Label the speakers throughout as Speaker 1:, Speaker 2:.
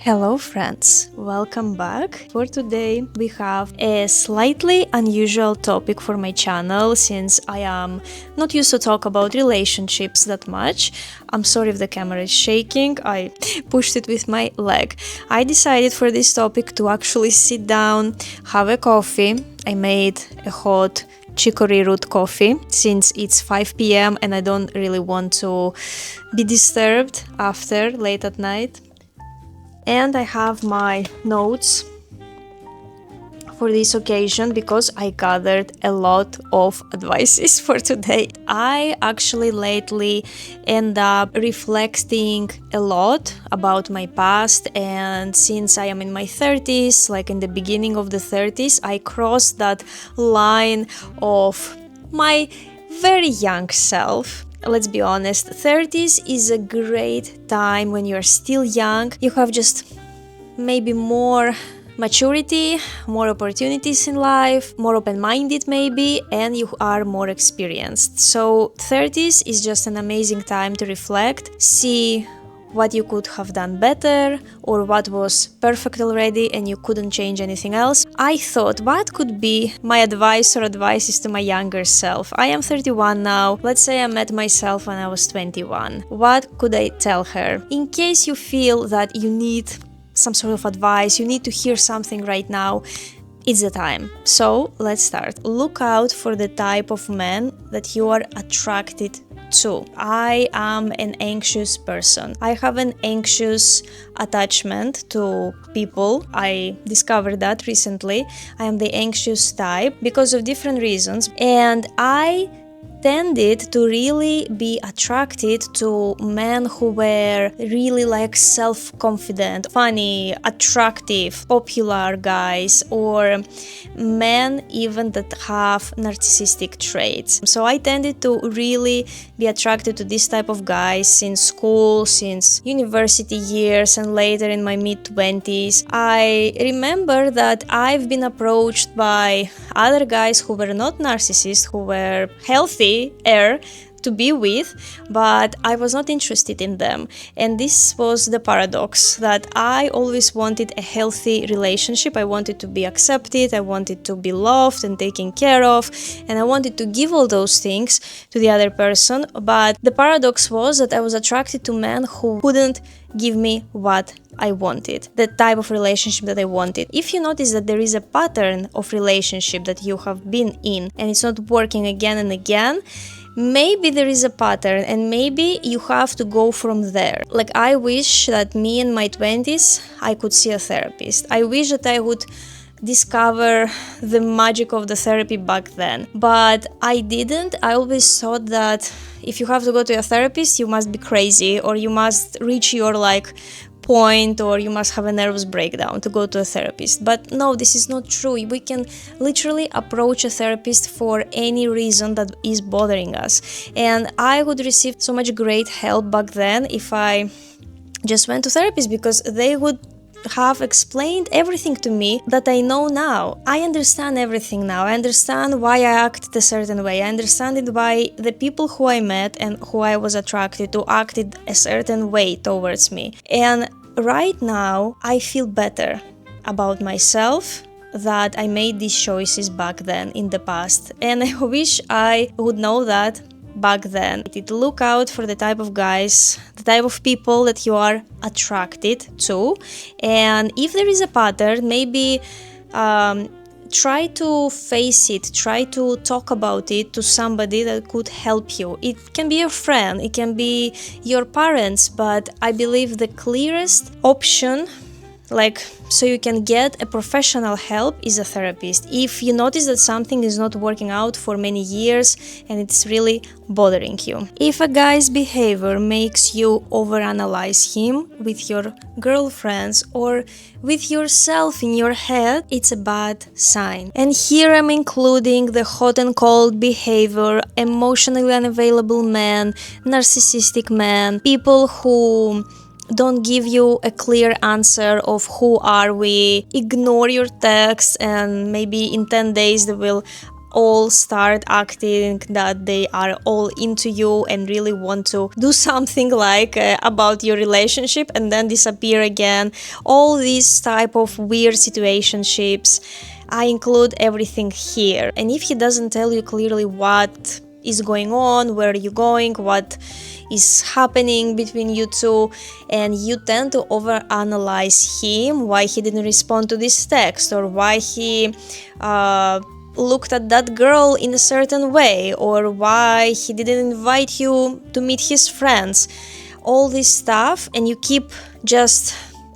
Speaker 1: Hello friends, welcome back. For today we have a slightly unusual topic for my channel since I am not used to talk about relationships that much. I'm sorry if the camera is shaking, I pushed it with my leg. I decided for this topic to actually sit down, have a coffee. I made a hot chicory root coffee since it's 5 p.m. and I don't really want to be disturbed after late at night. And I have my notes for this occasion because I gathered a lot of advices for today. I actually lately end up reflecting a lot about my past, and since I am in my 30s, like in the beginning of the 30s, I crossed that line of my very young self. Let's be honest, 30s is a great time when you're still young. You have just maybe more maturity, more opportunities in life, more open-minded maybe, and you are more experienced. So 30s is just an amazing time to reflect, see what you could have done better or what was perfect already and you couldn't change anything else. I thought, what could be my advice or advices to my younger self? I am 31 now. Let's say I met myself when I was 21. What could I tell her? In case you feel that you need some sort of advice, you need to hear something right now, it's the time. So let's start. Look out for the type of man that you are attracted to. I am an anxious person. I have an anxious attachment to people. I discovered that recently. I am the anxious type because of different reasons, and I tended to really be attracted to men who were really like self-confident, funny, attractive, popular guys, or men even that have narcissistic traits. So I tended to really be attracted to this type of guys since school, since university years, and later in my mid-20s. I remember that I've been approached by other guys who were not narcissists, who were healthy to be with, but I was not interested in them. And this was the paradox, that I always wanted a healthy relationship. I wanted to be accepted, I wanted to be loved and taken care of, and I wanted to give all those things to the other person. But the paradox was that I was attracted to men who couldn't give me what I wanted, the type of relationship that I wanted. If you notice that there is a pattern of relationship that you have been in and it's not working again and again, maybe there is a pattern and maybe you have to go from there. Like, I wish that me in my 20s, I could see a therapist. I wish that I would discover the magic of the therapy back then, but I didn't. I always thought that if you have to go to a therapist, you must be crazy, or you must reach your point, or you must have a nervous breakdown to go to a therapist. But no, this is not true. We can literally approach a therapist for any reason that is bothering us. And I would receive so much great help back then if I just went to therapists, because they would have explained everything to me that I know now. I understand everything now. I understand why I acted a certain way. I understand why the people who I met and who I was attracted to acted a certain way towards me. And right now, I feel better about myself that I made these choices back then in the past. And I wish I would know that back then. Look out for the type of guys, the type of people that you are attracted to, and if there is a pattern, maybe try to face it, try to talk about it to somebody that could help you. It can be your friend, it can be your parents, but I believe the clearest option, so you can get a professional help, is a therapist. If you notice that something is not working out for many years and it's really bothering you. If a guy's behavior makes you overanalyze him with your girlfriends or with yourself in your head, it's a bad sign. And here I'm including the hot and cold behavior, emotionally unavailable men, narcissistic men, people who don't give you a clear answer of who are we, ignore your texts, and maybe in 10 days they will all start acting that they are all into you and really want to do something like about your relationship and then disappear again. All these type of weird situationships, I include everything here. And if he doesn't tell you clearly what is going on, where are you going, what is happening between you two, and you tend to overanalyze him, why he didn't respond to this text, or why he looked at that girl in a certain way, or why he didn't invite you to meet his friends, all this stuff, and you keep just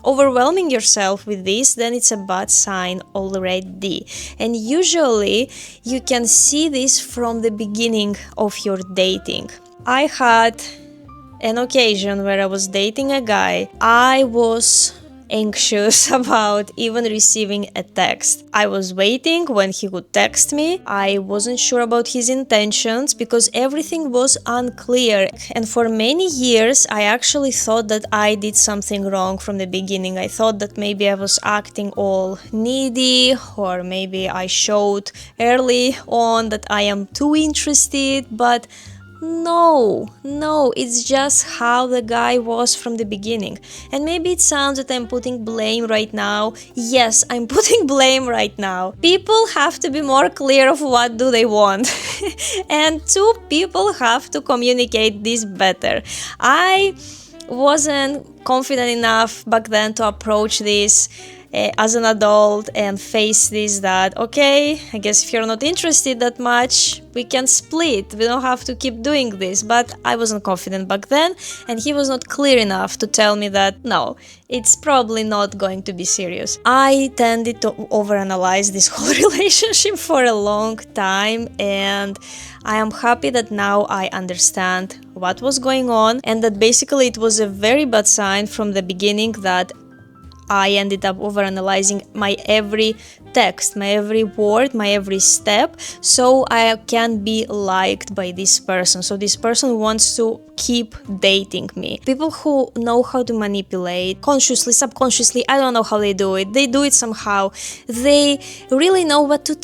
Speaker 1: overwhelming yourself with this, then it's a bad sign already. And usually you can see this from the beginning of your dating. I had an occasion where I was dating a guy. I was anxious about even receiving a text. I was waiting when he would text me. I wasn't sure about his intentions because everything was unclear. And for many years, I actually thought that I did something wrong from the beginning. I thought that maybe I was acting all needy, or maybe I showed early on that I am too interested, but no, it's just how the guy was from the beginning. And maybe it sounds that I'm putting blame right now. Yes, I'm putting blame right now. People have to be more clear of what do they want. And two people have to communicate this better. I wasn't confident enough back then to approach this as an adult and face this, that okay, I guess if you're not interested that much, we can split, we don't have to keep doing this. But I wasn't confident back then, and he was not clear enough to tell me that no, it's probably not going to be serious. I tended to overanalyze this whole relationship for a long time, and I am happy that now I understand what was going on, and that basically it was a very bad sign from the beginning that I ended up overanalyzing my every text, my every word, my every step, so I can be liked by this person. So this person wants to keep dating me. People who know how to manipulate, consciously, subconsciously, I don't know how they do it. They do it somehow. They really know what to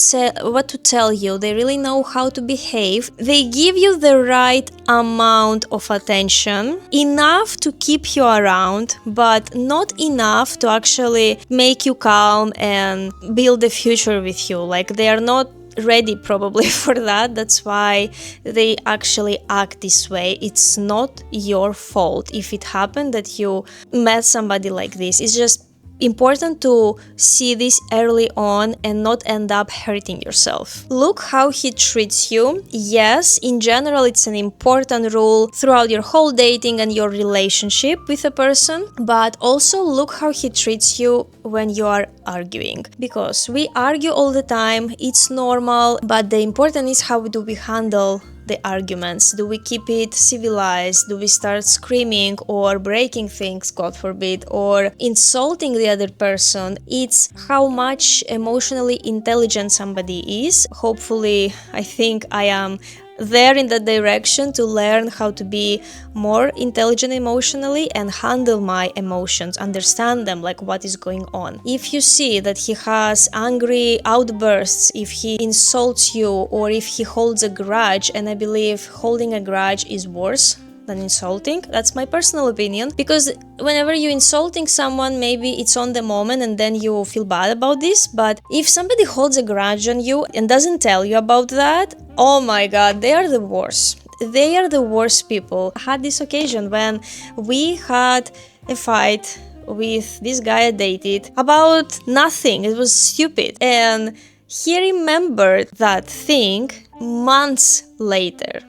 Speaker 1: tell you. They really know how to behave. They give you the right amount of attention, enough to keep you around, but not enough to actually make you calm and build a future with you. Like, they are not ready probably for that. That's why they actually act this way. It's not your fault if it happened that you met somebody like this. It's just important to see this early on and not end up hurting yourself. Look how he treats you. Yes, in general, it's an important rule throughout your whole dating and your relationship with a person, but also look how he treats you when you are arguing. Because we argue all the time, it's normal, but the important is how do we handle the arguments. Do we keep it civilized? Do we start screaming or breaking things, God forbid, or insulting the other person? It's how much emotionally intelligent somebody is. Hopefully, I think I am there in that direction to learn how to be more intelligent emotionally and handle my emotions, understand them, like what is going on. If you see that he has angry outbursts, if he insults you, or if he holds a grudge, and I believe holding a grudge is worse than insulting. That's my personal opinion, because whenever you're insulting someone, maybe it's on the moment and then you feel bad about this, but if somebody holds a grudge on you and doesn't tell you about that, oh my god, they are the worst. They are the worst people. I had this occasion when we had a fight with this guy I dated about nothing. It was stupid, and he remembered that thing months later.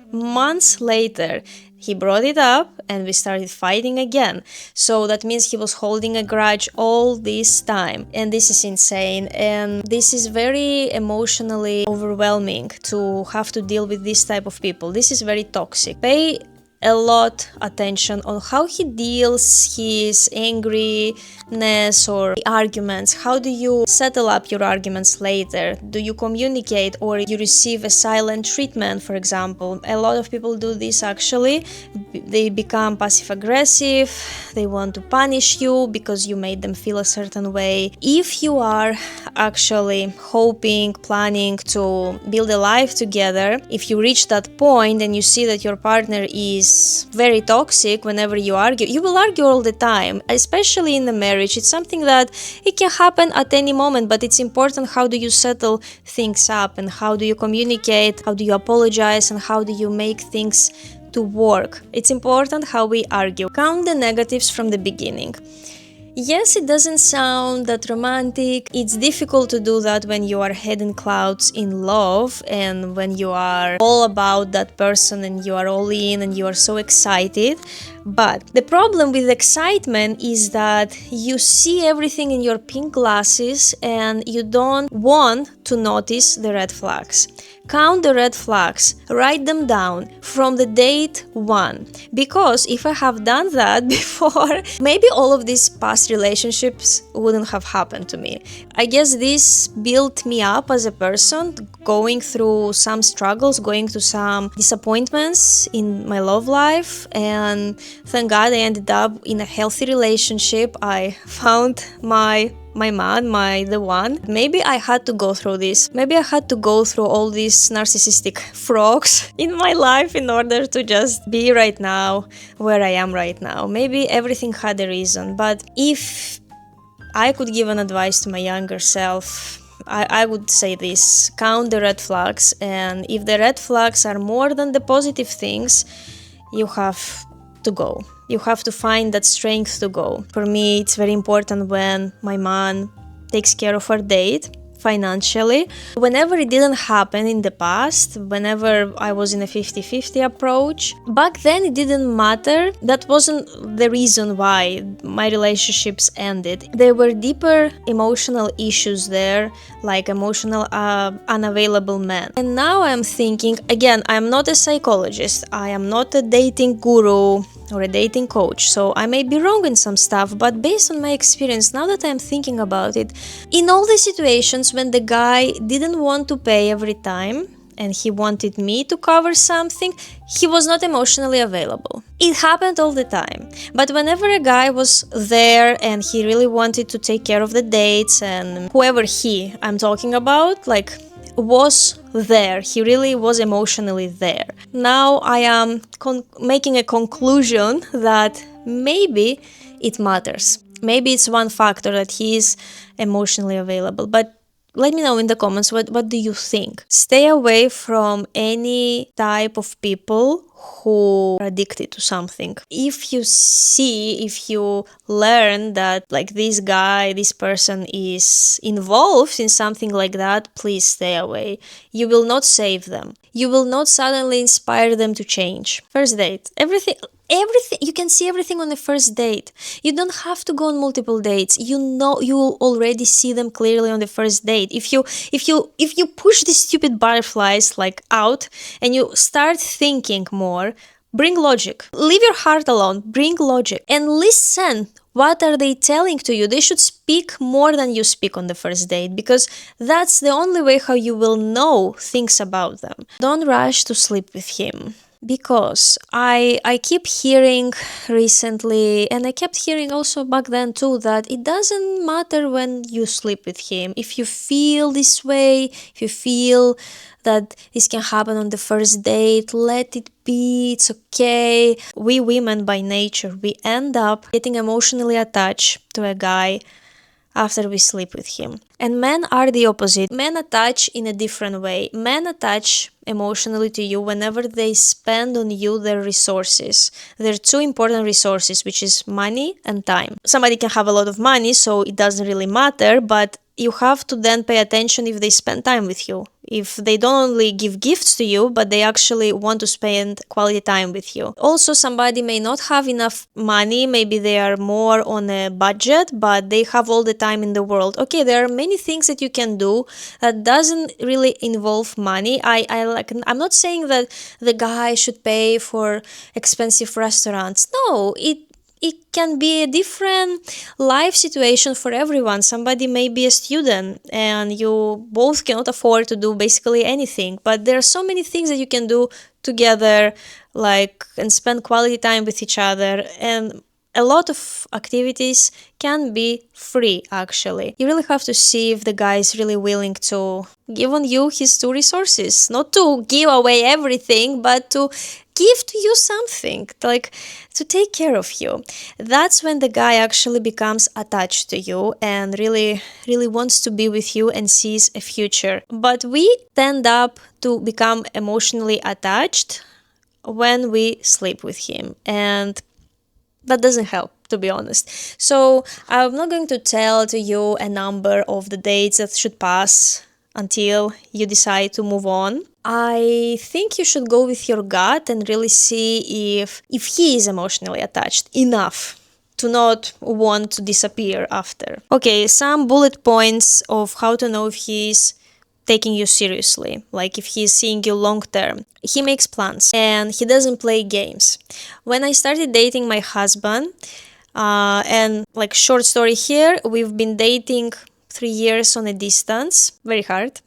Speaker 1: He brought it up and we started fighting again. So that means he was holding a grudge all this time. And this is insane. And this is very emotionally overwhelming to have to deal with this type of people. This is very toxic. Pay a lot attention on how he deals his angriness or arguments. How do you settle up your arguments later? Do you communicate, or you receive a silent treatment, for example? A lot of people do this actually. They become passive aggressive, they want to punish you because you made them feel a certain way. If you are actually hoping, planning to build a life together, if you reach that point and you see that your partner is very toxic, whenever you argue, you will argue all the time, especially in the marriage. It's something that it can happen at any moment, but it's important how do you settle things up, and how do you communicate, how do you apologize, and how do you make things to work. It's important how we argue. Count the negatives from the beginning. Yes, it doesn't sound that romantic. It's difficult to do that when you are head in clouds in love, and when you are all about that person and you are all in and you are so excited. But the problem with excitement is that you see everything in your pink glasses and you don't want to notice the red flags. Count the red flags, write them down from the date 1. Because if I have done that before, maybe all of these past relationships wouldn't have happened to me. I guess this built me up as a person, going through some struggles, going through some disappointments in my love life, and thank God I ended up in a healthy relationship. I found my man, the one. Maybe I had to go through this. Maybe I had to go through all these narcissistic frogs in my life in order to just be right now where I am right now. Maybe everything had a reason. But if I could give an advice to my younger self, I would say this: count the red flags, and if the red flags are more than the positive things, you have to go. You have to find that strength to go. For me, it's very important when my mom takes care of her date financially. Whenever it didn't happen in the past, whenever I was in a 50-50 approach, back then it didn't matter. That wasn't the reason why my relationships ended. There were deeper emotional issues there, like emotional unavailable men. And now I'm thinking, again, I'm not a psychologist, I am not a dating guru or a dating coach, so I may be wrong in some stuff, but based on my experience, now that I'm thinking about it, in all the situations when the guy didn't want to pay every time and he wanted me to cover something, he was not emotionally available. It happened all the time. But whenever a guy was there and he really wanted to take care of the dates, and whoever I'm talking about, like, was there, he really was emotionally there. Now I am making a conclusion that maybe it matters. Maybe it's one factor that he is emotionally available. But let me know in the comments, what do you think? Stay away from any type of people who are addicted to something. If you learn that, like, this person is involved in something like that, please stay away. You will not save them. You will not suddenly inspire them to change. First date. Everything, you can see everything on the first date. You don't have to go on multiple dates. You will already see them clearly on the first date. If you push these stupid butterflies like out and you start thinking more, bring logic. Leave your heart alone. Bring logic and listen. What are they telling to you? They should speak more than you speak on the first date, because that's the only way how you will know things about them. Don't rush to sleep with him. Because I keep hearing recently, and I kept hearing also back then too, that it doesn't matter when you sleep with him. If you feel this way, if you feel that this can happen on the first date, let it be, it's okay. We women by nature, we end up getting emotionally attached to a guy after we sleep with him. And men are the opposite. Men attach in a different way. Men attach emotionally to you whenever they spend on you their resources. There are two important resources, which is money and time. Somebody can have a lot of money, so it doesn't really matter, but you have to then pay attention if they spend time with you. If they don't only give gifts to you, but they actually want to spend quality time with you. Also, somebody may not have enough money, maybe they are more on a budget, but they have all the time in the world. Okay, there are many things that you can do that doesn't really involve money. I'm not saying that the guy should pay for expensive restaurants. No, it can be a different life situation for everyone. Somebody may be a student and you both cannot afford to do basically anything, but there are so many things that you can do together, like, and spend quality time with each other, and a lot of activities can be free, actually. You really have to see if the guy is really willing to give on you his two resources. Not to give away everything, but to give to you something, like to take care of you. That's when the guy actually becomes attached to you and really wants to be with you and sees a future. But we tend up to become emotionally attached when we sleep with him, and that doesn't help, to be honest. So I'm not going to tell to you a number of the dates that should pass until you decide to move on. I think you should go with your gut and really see if he is emotionally attached enough to not want to disappear after. Okay, some bullet points of how to know if he's taking you seriously, like if he's seeing you long term. He makes plans and he doesn't play games. When I started dating my husband, and like short story here, we've been dating 3 years on a distance, very hard.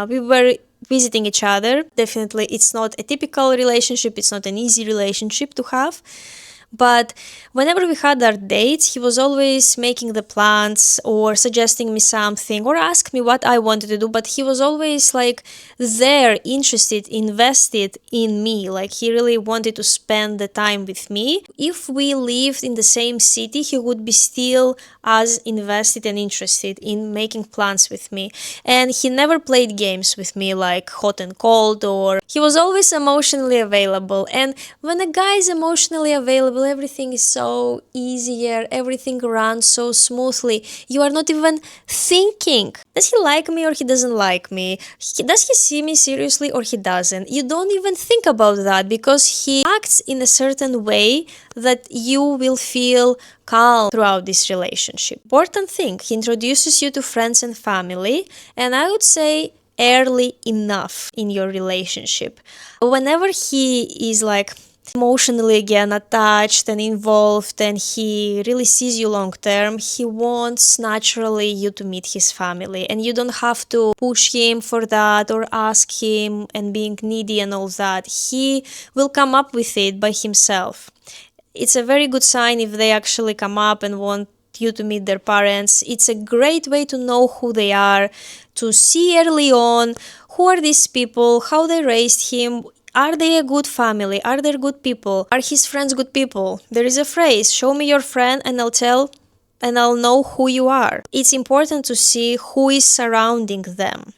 Speaker 1: We were visiting each other. Definitely, it's not a typical relationship, it's not an easy relationship to have. But whenever we had our dates, he was always making the plans or suggesting me something or ask me what I wanted to do. But he was always like there, interested, invested in me. Like he really wanted to spend the time with me. If we lived in the same city, he would be still as invested and interested in making plans with me. And he never played games with me like hot and cold, or he was always emotionally available. And when a guy is emotionally available, everything is so easier, everything runs so smoothly. You are not even thinking, does he like me or he doesn't like me? Does he see me seriously or he doesn't? You don't even think about that because he acts in a certain way that you will feel calm throughout this relationship. Important thing, he introduces you to friends and family, and I would say early enough in your relationship. Whenever he is like emotionally again attached and involved and he really sees you long term, he wants naturally you to meet his family, and you don't have to push him for that or ask him and being needy and all that. He will come up with it by himself. It's a very good sign if they actually come up and want you to meet their parents. It's a great way to know who they are, to see early on who are these people, how they raised him. Are they a good family? Are they good people? Are his friends good people? There is a phrase, show me your friend and I'll know who you are. It's important to see who is surrounding them,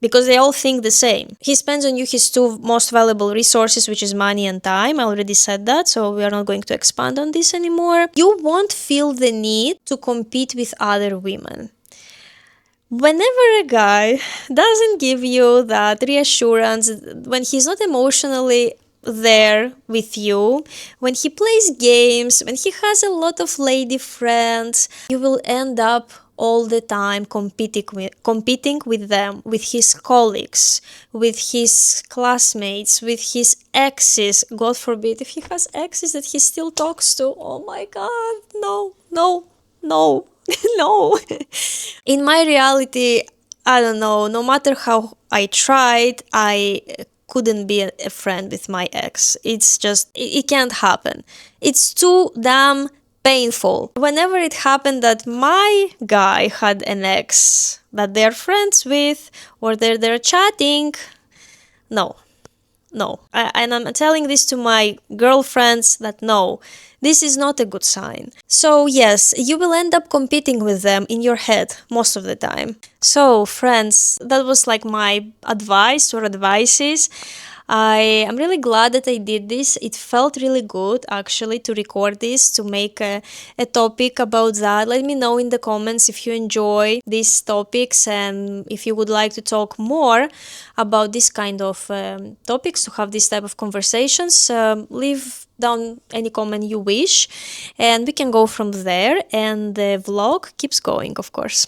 Speaker 1: because they all think the same. He spends on you his two most valuable resources, which is money and time. I already said that, so we are not going to expand on this anymore. You won't feel the need to compete with other women. Whenever a guy doesn't give you that reassurance, when he's not emotionally there with you, when he plays games, when he has a lot of lady friends, you will end up all the time competing with them, with his colleagues, with his classmates, with his exes. God forbid if he has exes that he still talks to. Oh my god, no. No. In my reality, I don't know, no matter how I tried, I couldn't be a friend with my ex. It's just, it can't happen. It's too damn painful. Whenever it happened that my guy had an ex that they're friends with, or they're chatting, no. And I'm telling this to my girlfriends that no, this is not a good sign. So yes, you will end up competing with them in your head most of the time. So friends, that was like my advice or advices. I am really glad that I did this. It felt really good actually to record this, to make a topic about that. Let me know in the comments if you enjoy these topics and if you would like to talk more about this kind of topics, to have this type of conversations. Leave down any comment you wish and we can go from there, and the vlog keeps going, of course.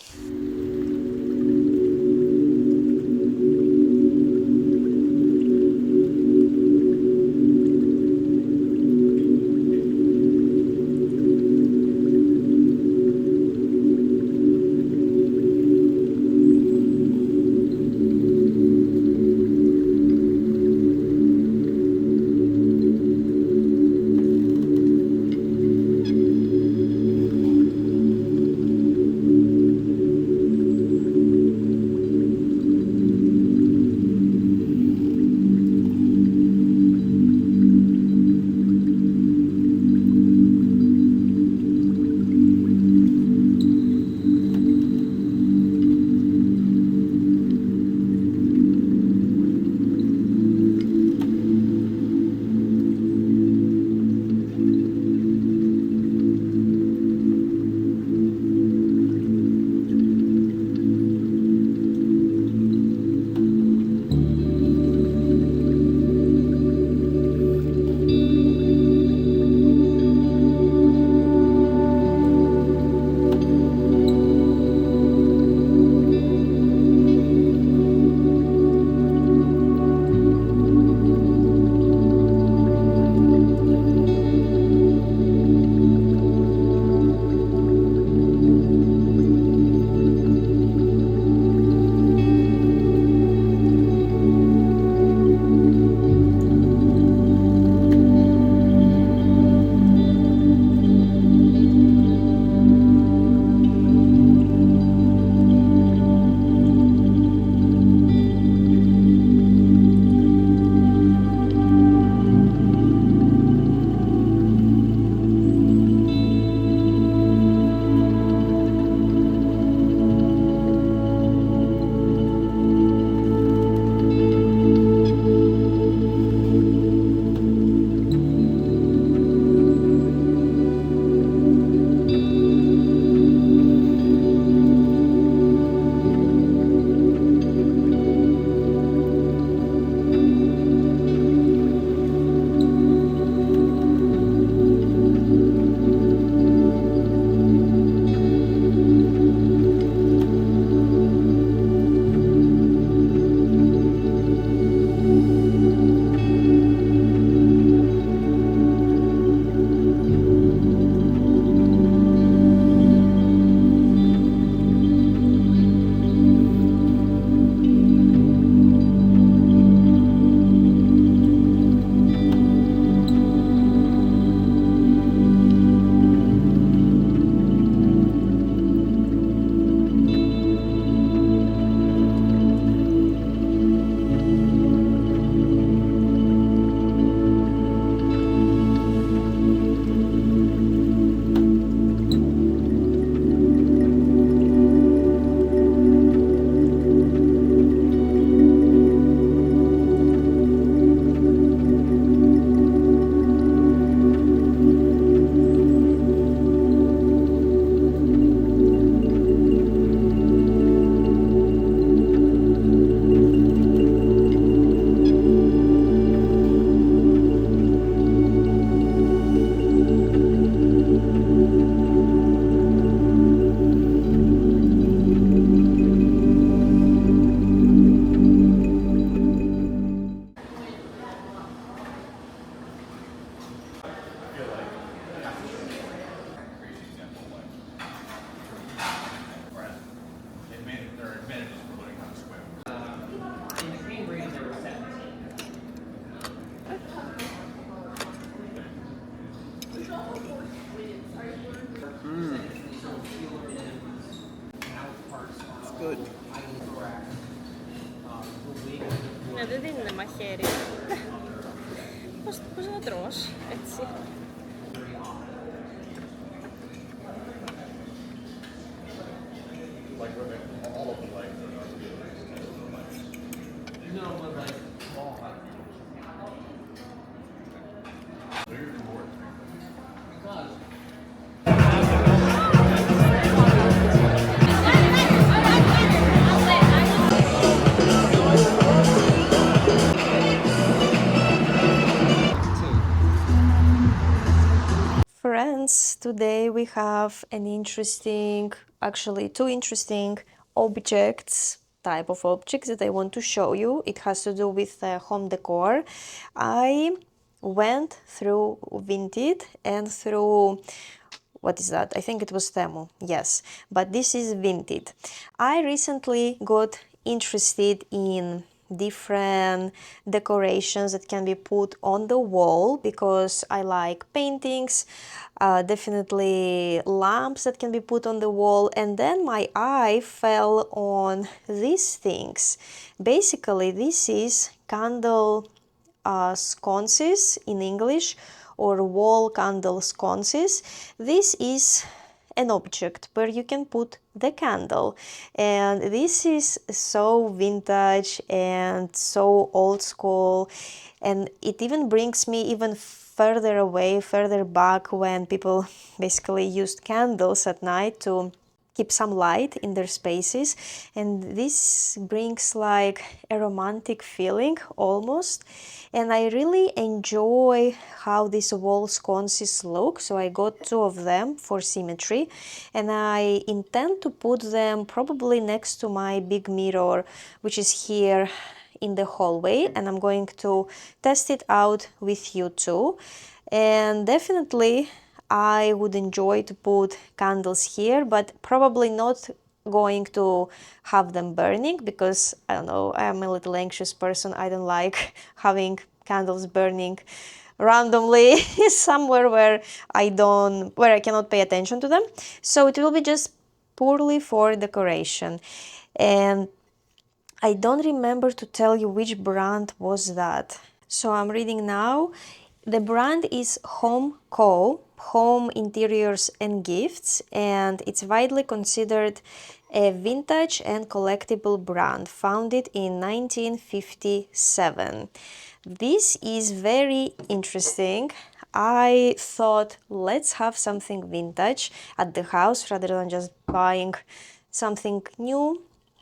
Speaker 2: Good.
Speaker 1: Δεν δίνουν μαχαίρι. Πώς να τρως, έτσι. errands. Today we have an interesting, actually two interesting objects, type of objects that I want to show you. It has to do with home decor. I went through Vinted and through, what is that? I think it was Temu, yes, but this is Vinted. I recently got interested in different decorations that can be put on the wall because I like paintings, definitely lamps that can be put on the wall, and then my eye fell on these things. Basically, this is candle sconces in English, or wall candle sconces. This is an object where you can put the candle, and this is so vintage and so old school, and it even brings me even further away, further back, when people basically used candles at night to keep some light in their spaces, and this brings like a romantic feeling almost, and I really enjoy how these wall sconces look, so I got two of them for symmetry, and I intend to put them probably next to my big mirror, which is here in the hallway, and I'm going to test it out with you too. And definitely I would enjoy to put candles here, but probably not going to have them burning because, I don't know, I'm a little anxious person. I don't like having candles burning randomly somewhere where I cannot pay attention to them. So it will be just purely for decoration. And I don't remember to tell you which brand was that. So I'm reading now. The brand is Home Co, Home Interiors and Gifts, and it's widely considered a vintage and collectible brand founded in 1957. This is very interesting. I thought, let's have something vintage at the house rather than just buying something new,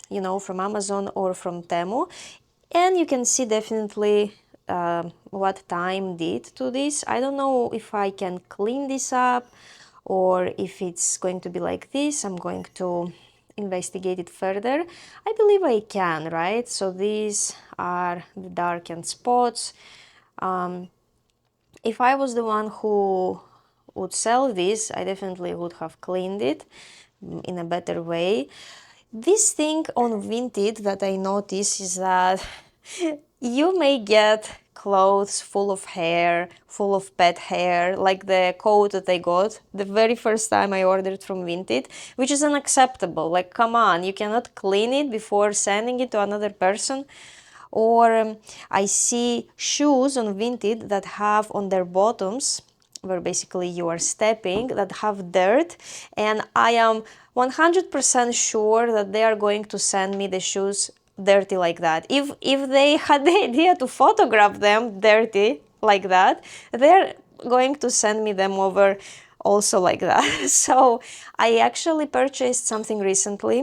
Speaker 1: you know, from Amazon or from Temu. And you can see definitely what time did to this. I don't know if I can clean this up or if it's going to be like this. I'm going to investigate it further. I believe I can, right? So these are the darkened spots. If I was the one who would sell this, I definitely would have cleaned it in a better way. This thing on Vinted that I notice is that you may get clothes full of hair, full of pet hair, like the coat that I got the very first time I ordered from Vinted, which is unacceptable. Like, come on, you cannot clean it before sending it to another person. Or I see shoes on Vinted that have on their bottoms, where basically you are stepping, that have dirt, and I am 100% sure that they are going to send me the shoes dirty like that. If they had the idea to photograph them dirty like that, they're going to send me them over also like that. So I actually purchased something recently,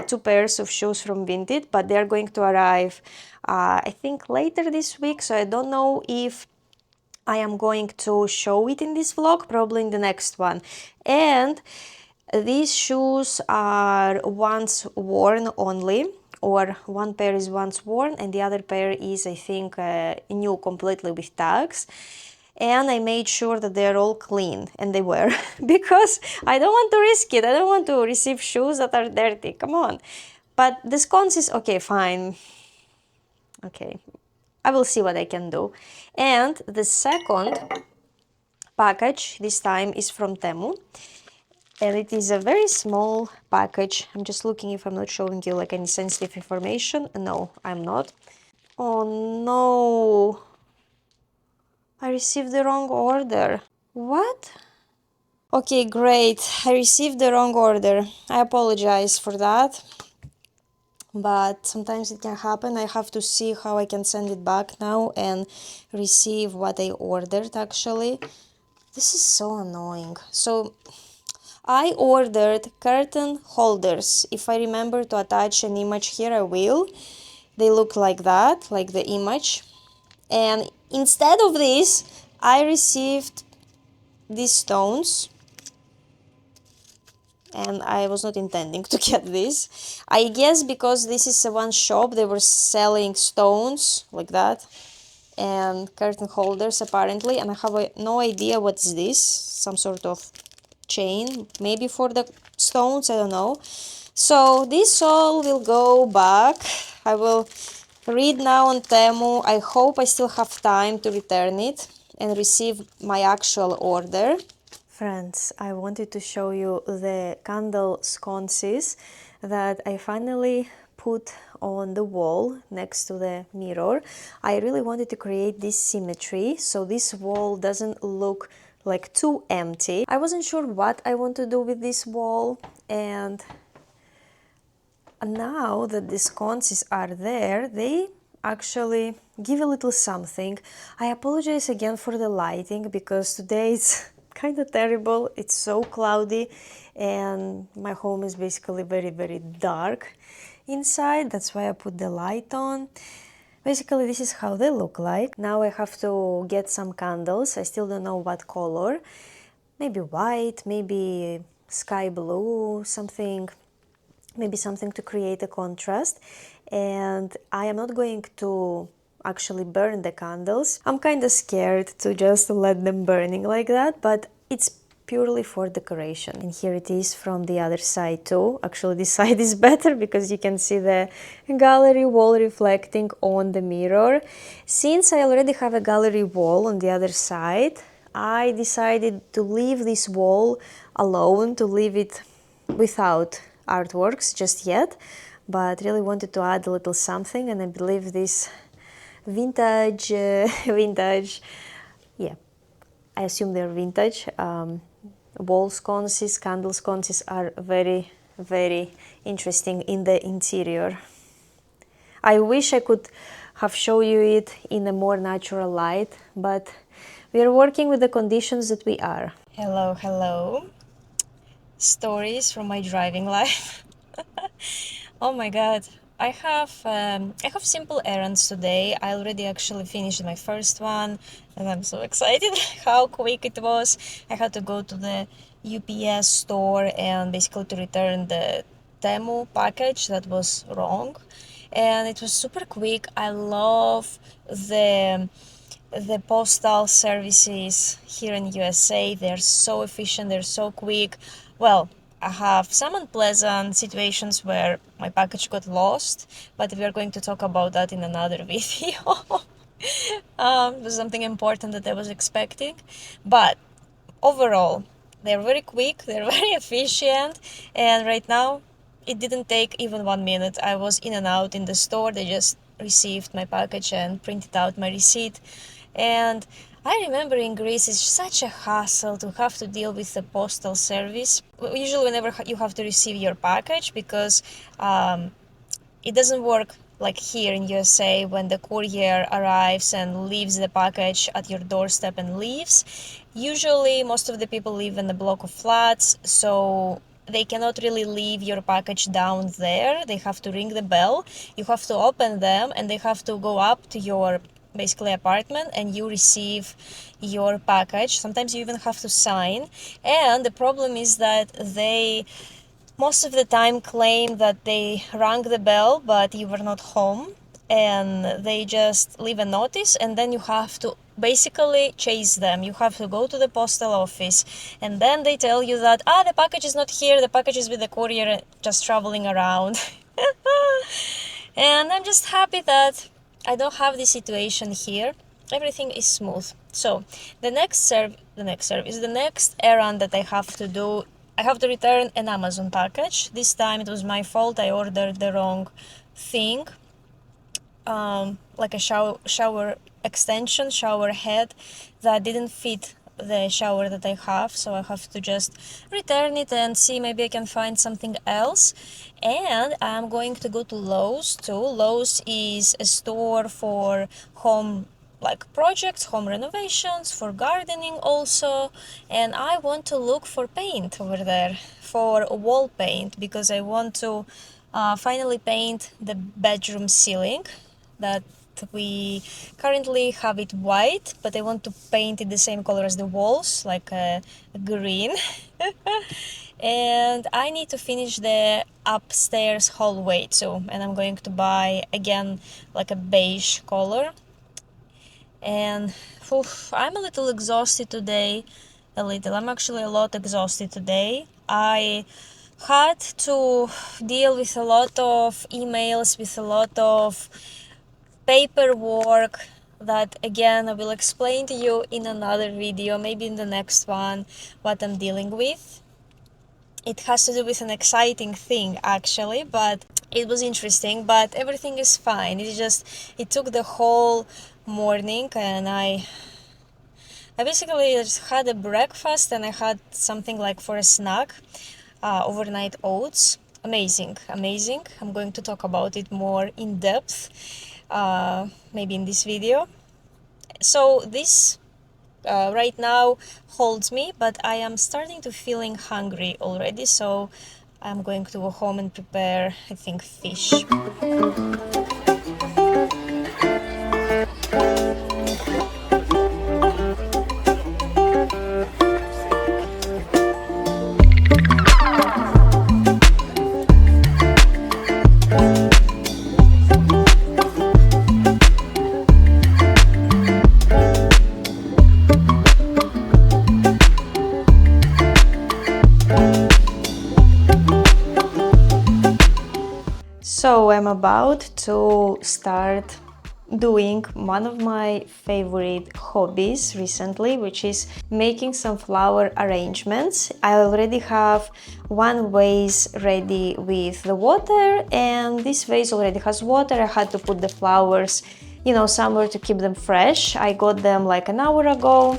Speaker 1: two pairs of shoes from Vinted, but they're going to arrive I think later this week, so I don't know if I am going to show it in this vlog, probably in the next one. And these shoes are once worn only, or one pair is once worn and the other pair is, I think, new completely with tags. And I made sure that they're all clean, and they were, because I don't want to risk it. I don't want to receive shoes that are dirty, come on. But the sconces, okay, fine. Okay, I will see what I can do. And the second package this time is from Temu, and it is a very small package. I'm just looking if I'm not showing you like any sensitive information. No, I'm not. Oh no, I received the wrong order. What? Okay, great, I received the wrong order. I apologize for that, but sometimes it can happen. I have to see how I can send it back now and receive what I ordered actually. This is so annoying. So I ordered curtain holders. If I remember to attach an image here, I will. They look like that, like the image. And instead of this, I received these stones, and I was not intending to get this. I guess because this is a one shop, they were selling stones like that and curtain holders apparently, and I have no idea what is this. Some sort of chain, maybe for the stones, I don't know. So this all will go back. I will read now on Temu. I hope I still have time to return it and receive my actual order. Friends, I wanted to show you the candle sconces that I finally put on the wall next to the mirror. I really wanted to create this symmetry so this wall doesn't look like too empty. I wasn't sure what I want to do with this wall, and now that the sconces are there, they actually give a little something. I apologize again for the lighting because today it's kind of terrible. It's so cloudy and my home is basically very dark inside. That's why I put the light on. Basically, this is how they look like. Now I have to get some candles. I still don't know what color. Maybe white, maybe sky blue, something, maybe something to create a contrast. And I am not going to actually burn the candles. I'm kind of scared to just let them burning like that, but it's purely for decoration. And here it is from the other side too. Actually, this side is better because you can see the gallery wall reflecting on the mirror. Since I already have a gallery wall on the other side, I decided to leave this wall alone, to leave it without artworks just yet, but really wanted to add a little something, and I believe this vintage, yeah, I assume they're vintage, wall sconces, candle sconces are very interesting in the interior. I wish I could have shown you it in a more natural light, but we are working with the conditions that we are. Hello. Stories from my driving life. Oh my god. I have simple errands today. I already actually finished my first one and I'm so excited how quick it was. I had to go to the UPS store and basically to return the Temu package that was wrong, and it was super quick. I love the postal services here in USA. They're so efficient, they're so quick. Well, I have some unpleasant situations where my package got lost, but we are going to talk about that in another video. It was something important that I was expecting, but overall, they're very quick, they're very efficient, and right now it didn't take even 1 minute. I was in and out in the store. They just received my package and printed out my receipt. And I remember in Greece it's such a hassle to have to deal with the postal service. Usually whenever you have to receive your package, because it doesn't work like here in USA when the courier arrives and leaves the package at your doorstep and leaves. Usually most of the people live in a block of flats, so they cannot really leave your package down there. They have to ring the bell, you have to open them, and they have to go up to your basically apartment and you receive your package. Sometimes you even have to sign, and the problem is that they most of the time claim that they rang the bell but you were not home, and they just leave a notice, and then you have to basically chase them. You have to go to the postal office, and then they tell you that the package is not here, the package is with the courier just traveling around. And I'm just happy that I don't have this situation here. Everything is smooth. So the next errand that I have to do, I have to return an Amazon package. This time it was my fault. I ordered the wrong thing, like a shower extension, shower head that didn't fit the shower that I have, so I have to just return it and see maybe I can find something else. And I'm going to go to Lowe's too. Lowe's is a store for home like projects, home renovations, for gardening also, and I want to look for paint over there, for wall paint, because I want to finally paint the bedroom ceiling that but we currently have it white, but I want to paint it the same color as the walls, like green. And I need to finish the upstairs hallway too, and I'm going to buy again like a beige color. And I'm a little exhausted today. I'm actually a lot exhausted today. I had to deal with a lot of emails, with a lot of paperwork that again I will explain to you in another video, maybe in the next one, what I'm dealing with. It has to do with an exciting thing actually, but it was interesting, but everything is fine. It took the whole morning, and I basically just had a breakfast and I had something like for a snack, overnight oats. Amazing. I'm going to talk about it more in depth, maybe in this video. So this right now holds me, but I am starting to feeling hungry already, so I'm going to go home and prepare, I think, fish. So I'm about to start doing one of my favorite hobbies recently, which is making some flower arrangements. I already have one vase ready with the water, and this vase already has water. I had to put the flowers, somewhere to keep them fresh. I got them like an hour ago,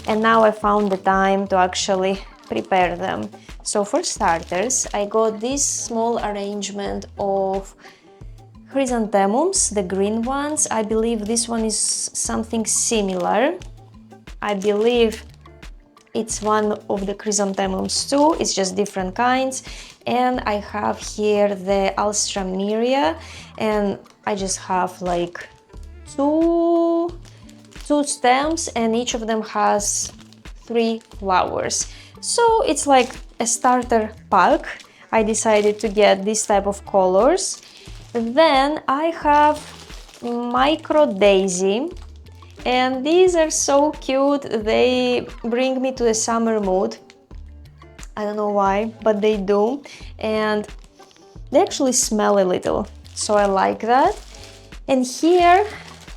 Speaker 1: and now I found the time to actually prepare them. So for starters, I got this small arrangement of chrysanthemums, the green ones. I believe this one is something similar. I believe it's one of the chrysanthemums too, it's just different kinds. And I have here the alstroemeria, and I just have like two stems, and each of them has 3 flowers. So it's like a starter pack. I decided to get this type of colors. Then I have micro daisy, and these are so cute. They bring me to a summer mood. I don't know why, but they do. And they actually smell a little, so I like that. And here,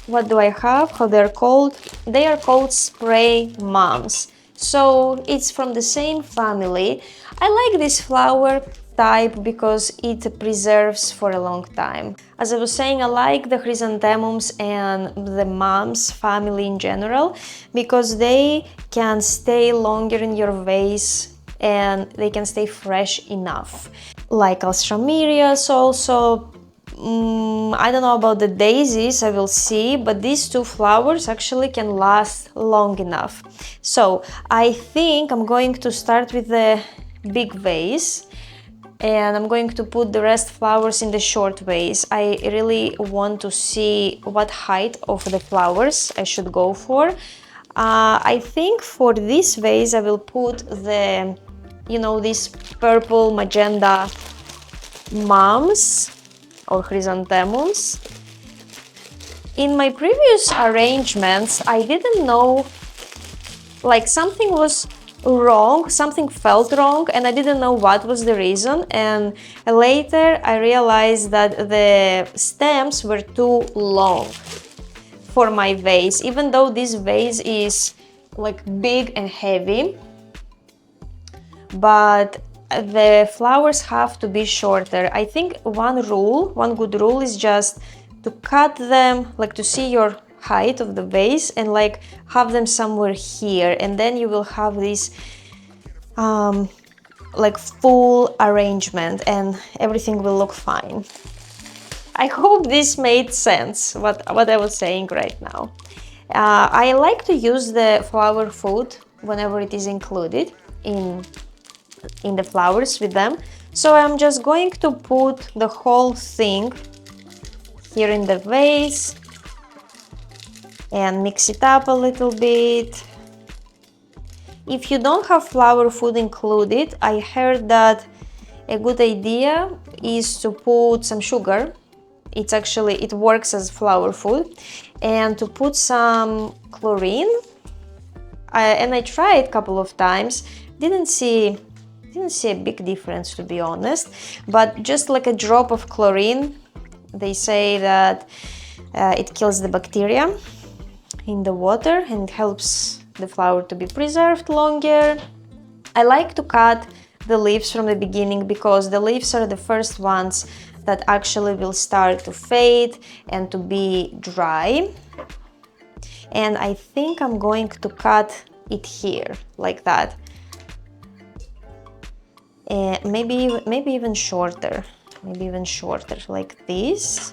Speaker 1: what do I have? How they're called? They are called spray mums. So it's from the same family. I like this flower type because it preserves for a long time. As I was saying, I like the chrysanthemums and the mums family in general because they can stay longer in your vase and they can stay fresh enough. Like alstroemerias also. I don't know about the daisies, I will see, but these 2 flowers actually can last long enough. So I think I'm going to start with the big vase, and I'm going to put the rest flowers in the short vase. I really want to see what height of the flowers I should go for. I think for this vase I will put the, this purple magenta mums or chrysanthemums. In my previous arrangements, I didn't know, like something was wrong, something felt wrong, and I didn't know what was the reason. And later I realized that the stems were too long for my vase, even though this vase is like big and heavy, but the flowers have to be shorter. I think one good rule is just to cut them, like to see your height of the vase and like have them somewhere here, and then you will have this like full arrangement and everything will look fine. I hope this made sense, what I was saying right now. I like to use the flower food whenever it is included in the flowers with them. So I'm just going to put the whole thing here in the vase, and mix it up a little bit. If you don't have flower food included, I heard that a good idea is to put some sugar. It works as flower food, and to put some chlorine. And I tried a couple of times, didn't see a big difference, to be honest, but just like a drop of chlorine, they say that it kills the bacteria in the water and helps the flower to be preserved longer. I like to cut the leaves from the beginning because the leaves are the first ones that actually will start to fade and to be dry. And I think I'm going to cut it here like that, and maybe even shorter, like this.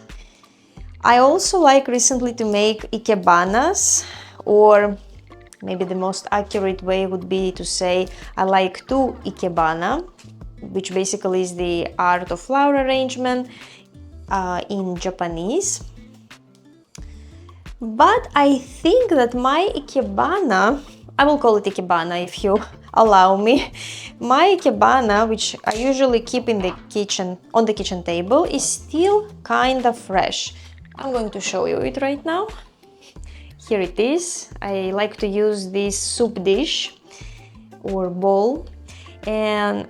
Speaker 1: I also like recently to make ikebanas, or maybe the most accurate way would be to say I like to ikebana, which basically is the art of flower arrangement in Japanese. But I think that my ikebana, I will call it ikebana if you allow me, my ikebana, which I usually keep in the kitchen, on the kitchen table, is still kind of fresh. I'm going to show you it right now. Here it is. I like to use this soup dish or bowl, and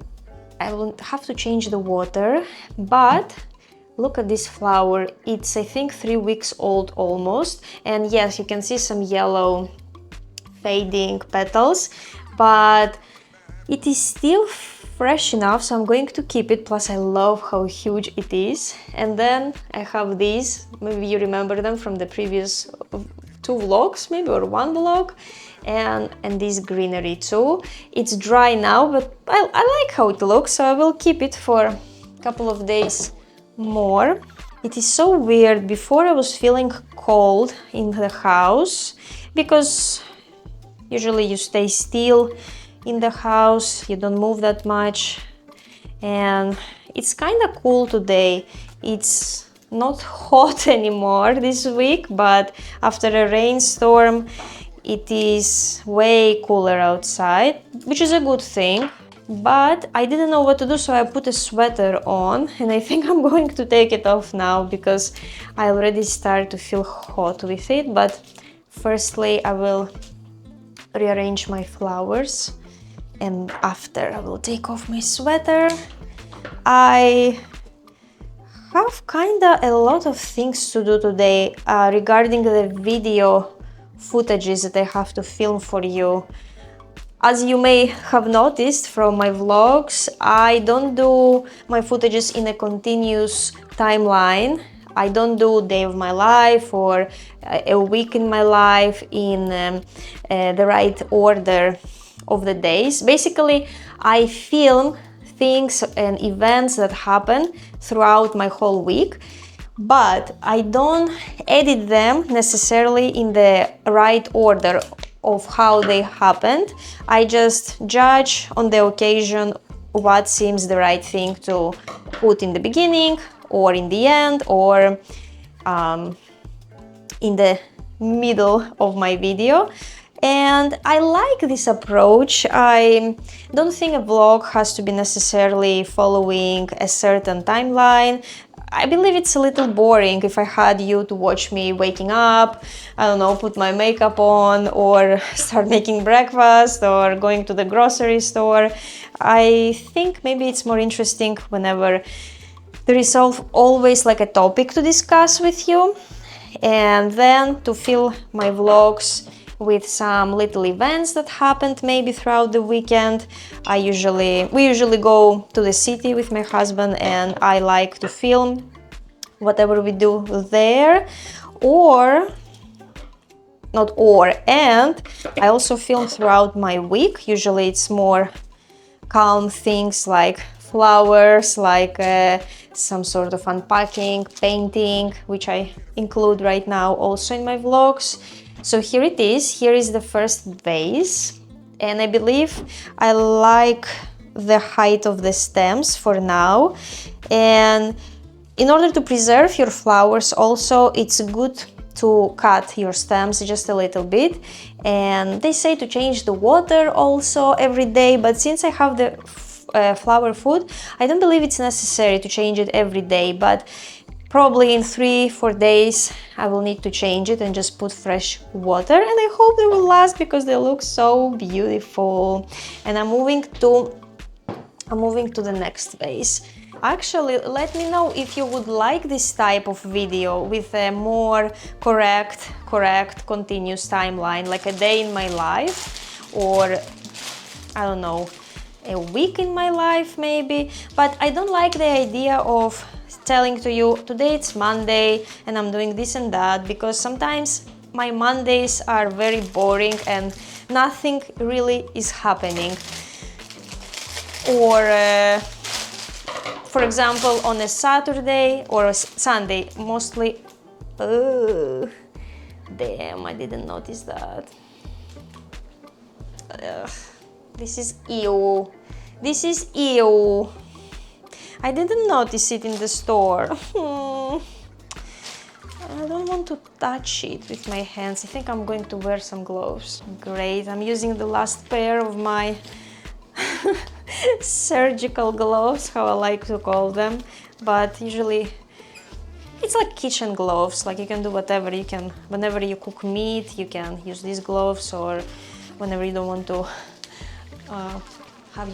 Speaker 1: I will have to change the water, but look at this flower. It's, I think, 3 weeks old almost, and yes, you can see some yellow fading petals, but it is still fresh enough, so I'm going to keep it. Plus I love how huge it is. And then I have these, maybe you remember them from the previous 2 vlogs, maybe, or 1 vlog, and this greenery too. It's dry now, but I like how it looks, so I will keep it for a couple of days more. It is so weird. Before I was feeling cold in the house because usually you stay still in the house, you don't move that much, and it's kind of cool today. It's not hot anymore this week, but after a rainstorm it is way cooler outside, which is a good thing. But I didn't know what to do, so I put a sweater on, and I think I'm going to take it off now because I already start to feel hot with it. But firstly I will rearrange my flowers, and after I will take off my sweater. I have kinda a lot of things to do today regarding the video footages that I have to film for you. As you may have noticed from my vlogs, I don't do my footages in a continuous timeline. I don't do day of my life or a week in my life in the right order of the days. Basically, I film things and events that happen throughout my whole week, but I don't edit them necessarily in the right order of how they happened. I just judge on the occasion what seems the right thing to put in the beginning or in the end or in the middle of my video. And I like this approach. I don't think a vlog has to be necessarily following a certain timeline. I believe it's a little boring if I had you to watch me waking up, I don't know, put my makeup on or start making breakfast or going to the grocery store. I think maybe it's more interesting whenever there is always like a topic to discuss with you, and then to fill my vlogs with some little events that happened maybe throughout the weekend. We usually go to the city with my husband, and I like to film whatever we do there. And I also film throughout my week. Usually it's more calm things like flowers, like some sort of unpacking, painting, which I include right now also in my vlogs. So here it is. Here is the first vase, and I believe I like the height of the stems for now. And in order to preserve your flowers also, it's good to cut your stems just a little bit, and they say to change the water also every day, but since I have the flower food, I don't believe it's necessary to change it every day, but probably in 3-4 days I will need to change it and just put fresh water, and I hope they will last because they look so beautiful. And I'm moving to the next vase. Actually, let me know if you would like this type of video with a more correct continuous timeline, like a day in my life, or I don't know, a week in my life maybe. But I don't like the idea of telling to you today it's Monday and I'm doing this and that, because sometimes my Mondays are very boring and nothing really is happening. Or for example, on a Saturday or a Sunday, mostly. Oh, damn, I didn't notice that. This is ew. This is ew. I didn't notice it in the store. I don't want to touch it with my hands. I think I'm going to wear some gloves. Great, I'm using the last pair of my surgical gloves, how I like to call them, but usually it's like kitchen gloves, like you can do whatever you can. Whenever you cook meat, you can use these gloves, or whenever you don't want to have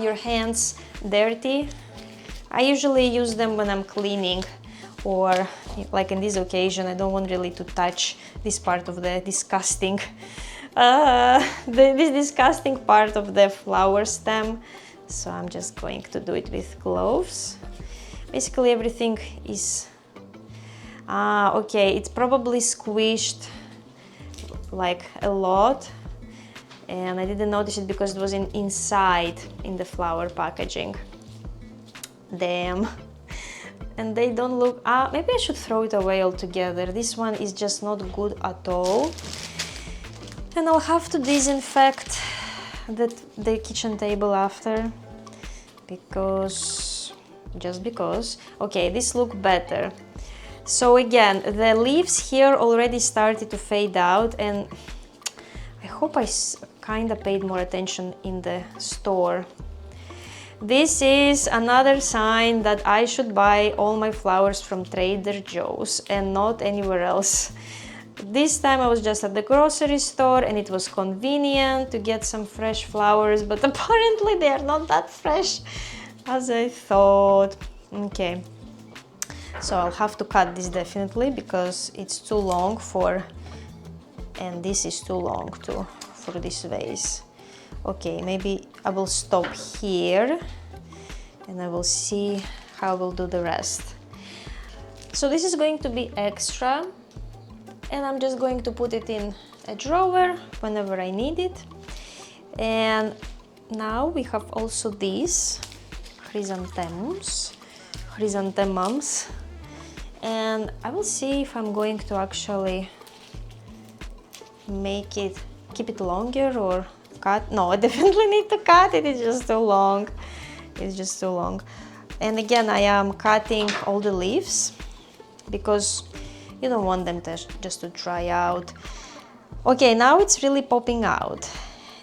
Speaker 1: your hands dirty. I usually use them when I'm cleaning, or like in this occasion I don't want really to touch this part of the disgusting this disgusting part of the flower stem, so I'm just going to do it with gloves. Basically everything is okay, it's probably squished like a lot, and I didn't notice it because it was inside in the flower packaging. Damn. And they don't look, maybe I should throw it away altogether. This one is just not good at all. And I'll have to disinfect the kitchen table after, just because. Okay, this looks better. So again, the leaves here already started to fade out, and I hope I kind of paid more attention in the store. This is another sign that I should buy all my flowers from Trader Joe's and not anywhere else. This time I was just at the grocery store and it was convenient to get some fresh flowers, but apparently they are not that fresh as I thought. Okay, so I'll have to cut this definitely because it's too long and this is too long too for this vase. Okay, maybe I will stop here and I will see how I will do the rest. So this is going to be extra, and I'm just going to put it in a drawer whenever I need it. And now we have also these chrysanthemums, and I will see if I'm going to actually keep it longer or cut. No, I definitely need to cut it. It's just too long. It's just too long. And again, I am cutting all the leaves because you don't want them just to dry out. Okay, now it's really popping out,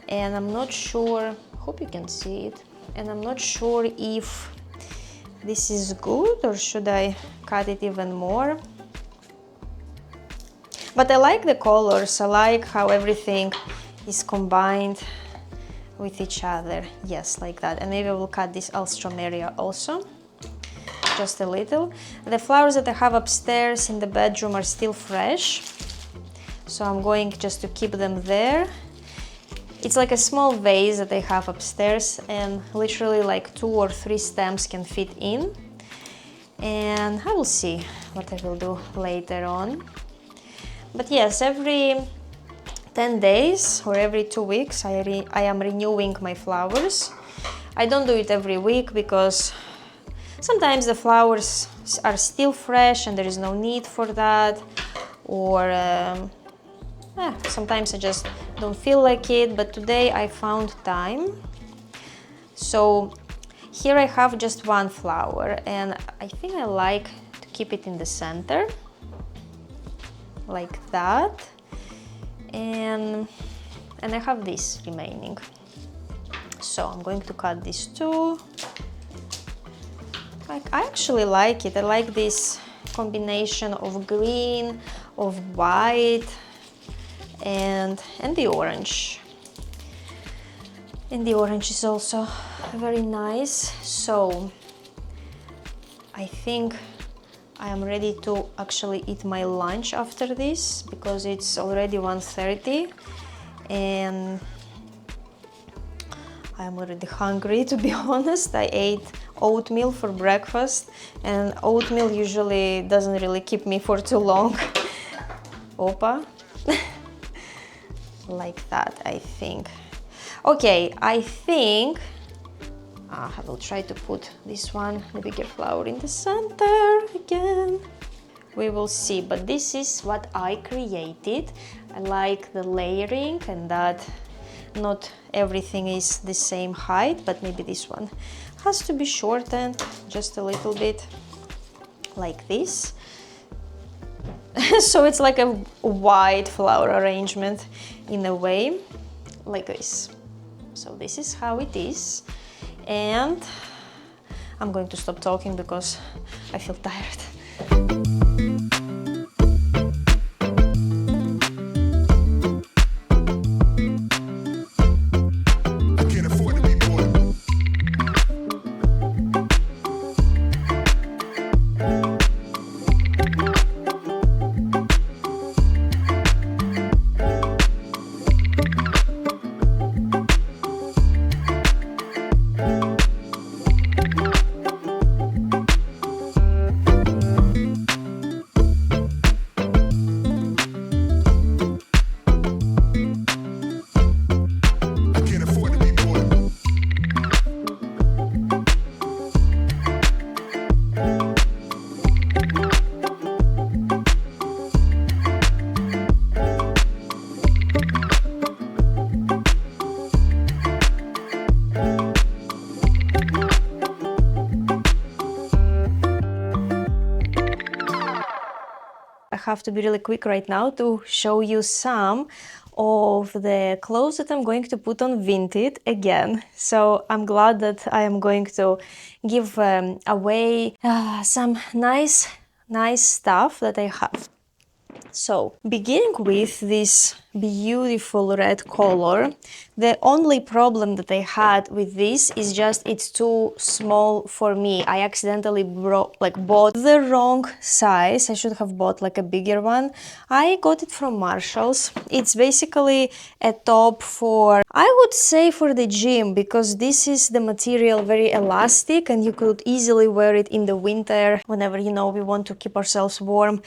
Speaker 1: and I'm not sure, hope you can see it, and I'm not sure if this is good or should I cut it even more. But I like the colors, I like how everything is combined with each other. Yes, like that. And maybe I will cut this alstroemeria also, just a little. The flowers that I have upstairs in the bedroom are still fresh, so I'm going just to keep them there. It's like a small vase that I have upstairs, and literally like 2 or 3 stems can fit in. And I will see what I will do later on. But yes, every 10 days or every 2 weeks I am renewing my flowers. I don't do it every week because sometimes the flowers are still fresh and there is no need for that, or sometimes I just don't feel like it, but today I found time. So here I have just 1 flower, and I think I like to keep it in the center. like that. And I have this remaining. So I'm going to cut this too. Like, I actually like it. I like this combination of green, of white, and the orange. And the orange is also very nice. So I think I am ready to actually eat my lunch after this, because it's already 1:30 and I'm already hungry, to be honest. I ate oatmeal for breakfast, and oatmeal usually doesn't really keep me for too long. Opa. Like that, I think. Okay, I think I will try to put this one, the bigger flower, in the center again. We will see, but this is what I created. I like the layering and that not everything is the same height, but maybe this one has to be shortened just a little bit, like this. So it's like a wide flower arrangement in a way, like this. So this is how it is. And I'm going to stop talking because I feel tired. I have to be really quick right now to show you some of the clothes that I'm going to put on Vinted again. So I'm glad that I am going to give away some nice stuff that I have. So, beginning with this beautiful red color, the only problem that I had with this is just it's too small for me. I accidentally bought the wrong size. I should have bought like a bigger one. I got it from Marshall's. It's basically a top for, I would say, for the gym, because this is the material very elastic and you could easily wear it in the winter whenever, you know, we want to keep ourselves warm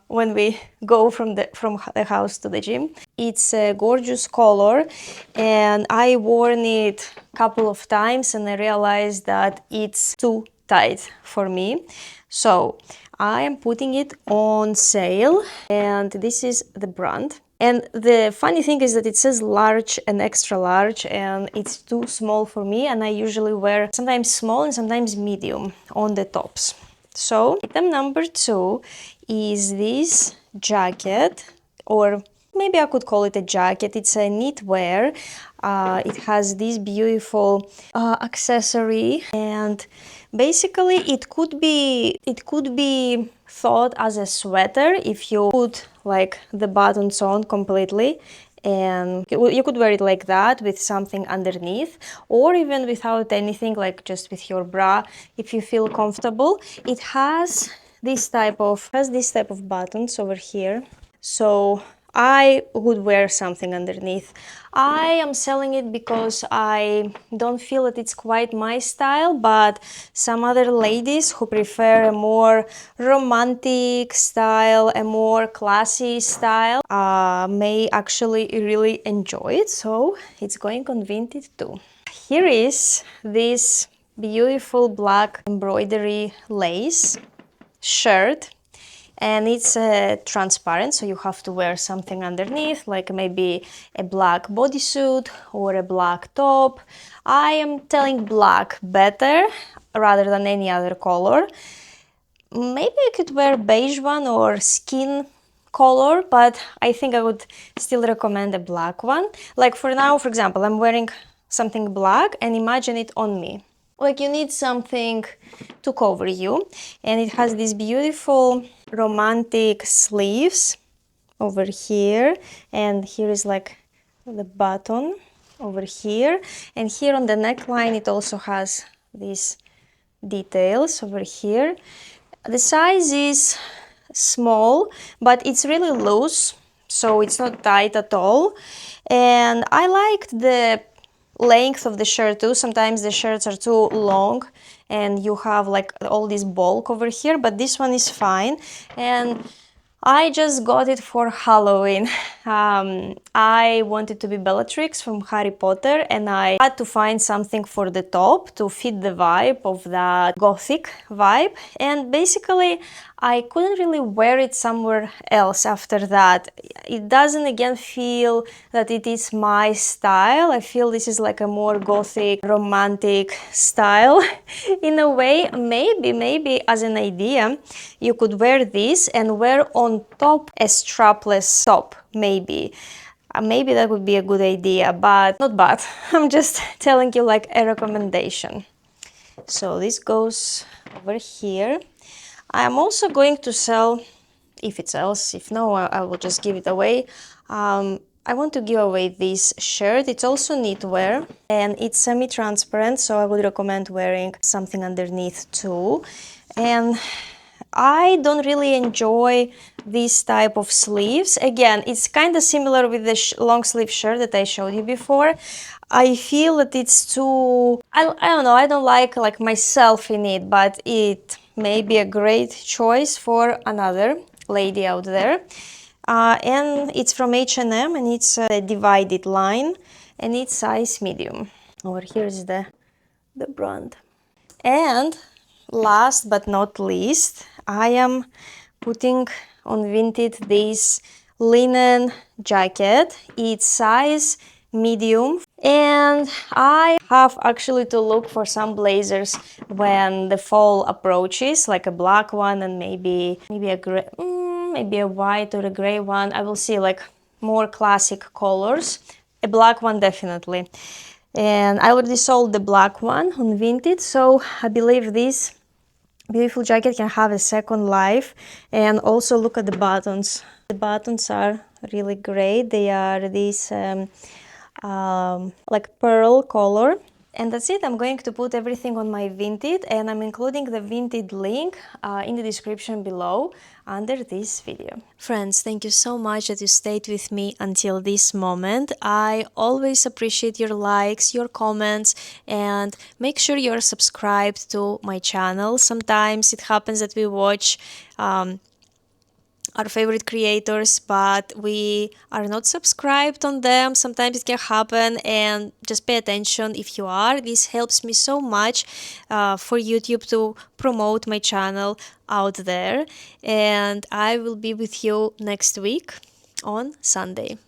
Speaker 1: when we go from the house to the gym. It's a gorgeous color and I worn it a couple of times and I realized that it's too tight for me. So I am putting it on sale, and this is the brand. And the funny thing is that it says large and extra large, and it's too small for me, and I usually wear sometimes small and sometimes medium on the tops. So item number 2 is this jacket, or maybe I could call it a jacket. It's a knitwear. It has this beautiful accessory, and basically it could be thought as a sweater if you put like the buttons on completely, and you could wear it like that with something underneath, or even without anything, like just with your bra if you feel comfortable. It has this type of buttons over here, so I would wear something underneath. I am selling it because I don't feel that it's quite my style, but some other ladies who prefer a more romantic style, a more classy style, may actually really enjoy it, so it's going on Vinted too. Here is this beautiful black embroidery lace shirt. And it's transparent, so you have to wear something underneath, like maybe a black bodysuit or a black top. I am telling black better rather than any other color. Maybe I could wear beige one or skin color, but I think I would still recommend a black one. Like for now, for example, I'm wearing something black and imagine it on me. Like you need something to cover you, and it has these beautiful romantic sleeves over here, and here is like the button over here, and here on the neckline it also has these details over here. The size is small, but it's really loose, so it's not tight at all. And I liked the length of the shirt too. Sometimes the shirts are too long and you have like all this bulk over here, but this one is fine. And I just got it for Halloween. I wanted to be Bellatrix from Harry Potter, and I had to find something for the top to fit the vibe of that gothic vibe. And basically, I couldn't really wear it somewhere else after that. It doesn't again feel that it is my style. I feel this is like a more gothic, romantic style. In a way, maybe as an idea, you could wear this and wear on top a strapless top, maybe. Maybe that would be a good idea, but not bad. I'm just telling you like a recommendation. So this goes over here. I'm also going to sell, if it sells, if no, I will just give it away. I want to give away this shirt. It's also knitwear and it's semi-transparent, so I would recommend wearing something underneath too. And I don't really enjoy this type of sleeves. Again, it's kind of similar with the long sleeve shirt that I showed you before. I feel that it's too, I don't know, I don't like myself in it, but it may be a great choice for another lady out there. And it's from H&M and it's a divided line and it's size medium. Over here is the brand. And last but not least, I am putting on Vinted this linen jacket. It's size medium, and I have actually to look for some blazers when the fall approaches, like a black one and maybe a gray, maybe a white or a gray one. I will see like more classic colors. A black one definitely. And I already sold the black one on Vinted, so I believe this beautiful jacket can have a second life. And also look at the buttons. The buttons are really great. They are this like pearl color. And that's it. I'm going to put everything on my Vinted, and I'm including the Vinted link in the description below under this video. Friends, thank you so much that you stayed with me until this moment. I always appreciate your likes, your comments, and make sure you're subscribed to my channel. Sometimes it happens that we watch our favorite creators, but we are not subscribed on them. Sometimes it can happen, and just pay attention if you are. This helps me so much for YouTube to promote my channel out there. And I will be with you next week on Sunday.